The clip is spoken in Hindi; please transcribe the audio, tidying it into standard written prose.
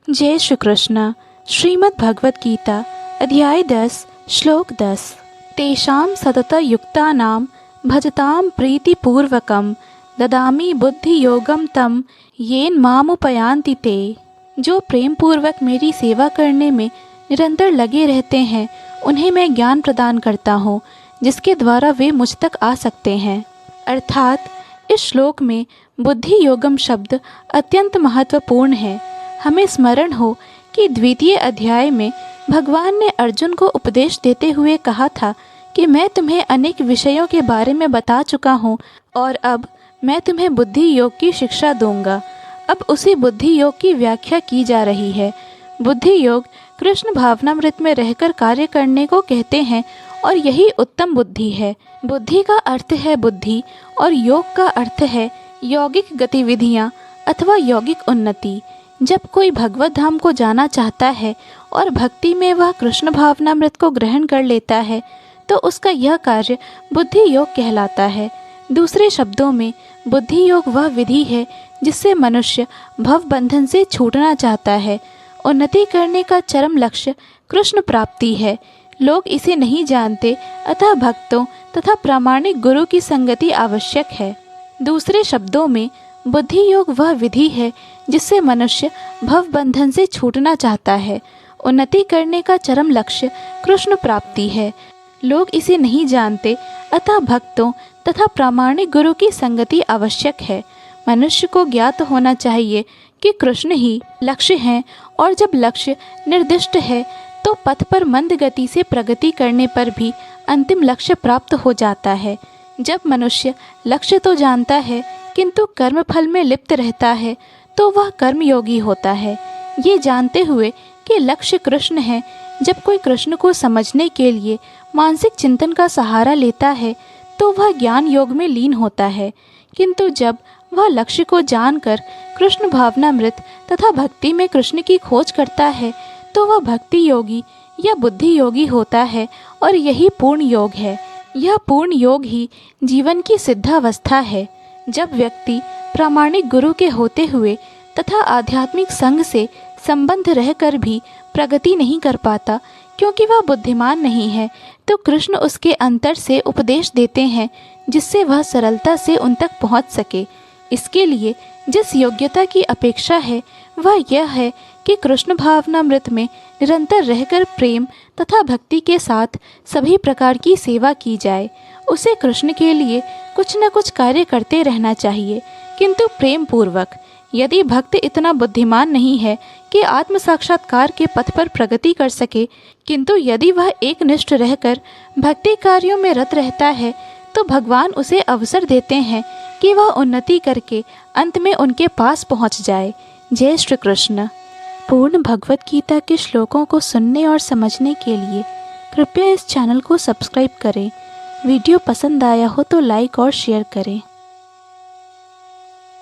जय श्री कृष्ण। श्रीमद् भगवत गीता अध्याय 10 श्लोक 10। तेषां सतत युक्तानां भजतां प्रीतिपूर्वकं ददामि बुद्धि योगम तम येन मामुपयान्ति ते। जो प्रेम पूर्वक मेरी सेवा करने में निरंतर लगे रहते हैं उन्हें मैं ज्ञान प्रदान करता हूँ जिसके द्वारा वे मुझ तक आ सकते हैं। अर्थात इस श्लोक में बुद्धि योगम शब्द अत्यंत महत्वपूर्ण है। हमें स्मरण हो कि द्वितीय अध्याय में भगवान ने अर्जुन को उपदेश देते हुए कहा था कि मैं तुम्हें अनेक विषयों के बारे में बता चुका हूँ और अब मैं तुम्हें बुद्धि योग की शिक्षा दूंगा। अब उसी बुद्धि योग की व्याख्या की जा रही है। बुद्धि योग कृष्ण भावनामृत में रहकर कार्य करने को कहते हैं और यही उत्तम बुद्धि है। बुद्धि का अर्थ है बुद्धि और योग का अर्थ है यौगिक गतिविधियाँ अथवा यौगिक उन्नति। जब कोई भगवत धाम को जाना चाहता है और भक्ति में वह कृष्ण भावनामृत को ग्रहण कर लेता है तो उसका यह कार्य बुद्धि योग कहलाता है। दूसरे शब्दों में बुद्धि योग वह विधि है जिससे मनुष्य भव बंधन से छूटना चाहता है। उन्नति करने का चरम लक्ष्य कृष्ण प्राप्ति है। लोग इसे नहीं जानते अतः भक्तों तथा प्रामाणिक गुरु की संगति आवश्यक है। दूसरे शब्दों में बुद्धि योग वह विधि है जिससे मनुष्य भव बंधन से छूटना चाहता है। उन्नति करने का चरम लक्ष्य कृष्ण प्राप्ति है। लोग इसे नहीं जानते अतः भक्तों तथा प्रामाणिक गुरु की संगति आवश्यक है। मनुष्य को ज्ञात होना चाहिए कि कृष्ण ही लक्ष्य हैं और जब लक्ष्य निर्दिष्ट है तो पथ पर मंद गति से प्रगति करने पर भी अंतिम लक्ष्य प्राप्त हो जाता है। जब मनुष्य लक्ष्य तो जानता है किंतु कर्म फल में लिप्त रहता है तो वह कर्मयोगी होता है। ये जानते हुए कि लक्ष्य कृष्ण है, जब कोई कृष्ण को समझने के लिए मानसिक चिंतन का सहारा लेता है तो वह ज्ञान योग में लीन होता है। किंतु जब वह लक्ष्य को जानकर कृष्ण भावनामृत तथा भक्ति में कृष्ण की खोज करता है तो वह भक्ति योगी या बुद्धि योगी होता है और यही पूर्ण योग है। यह पूर्ण योग ही जीवन की सिद्धावस्था है। जब व्यक्ति प्रामाणिक गुरु के होते हुए तथा आध्यात्मिक संग से संबंध रहकर भी प्रगति नहीं कर पाता क्योंकि वह बुद्धिमान नहीं है तो कृष्ण उसके अंतर से उपदेश देते हैं जिससे वह सरलता से उन तक पहुंच सके। इसके लिए जिस योग्यता की अपेक्षा है वह यह है कि कृष्ण भावनामृत में निरंतर रहकर प्रेम तथा भक्ति के साथ सभी प्रकार की सेवा की जाए। उसे कृष्ण के लिए कुछ न कुछ कार्य करते रहना चाहिए किंतु प्रेम पूर्वक। यदि भक्त इतना बुद्धिमान नहीं है कि आत्म साक्षात्कार के पथ पर प्रगति कर सके किंतु यदि वह एकनिष्ठ रहकर भक्ति कार्यों में रत रहता है तो भगवान उसे अवसर देते हैं कि वह उन्नति करके अंत में उनके पास पहुंच जाए। जय श्री कृष्ण। पूर्ण भगवत गीता के श्लोकों को सुनने और समझने के लिए कृपया इस चैनल को सब्सक्राइब करें। वीडियो पसंद आया हो तो लाइक और शेयर करें।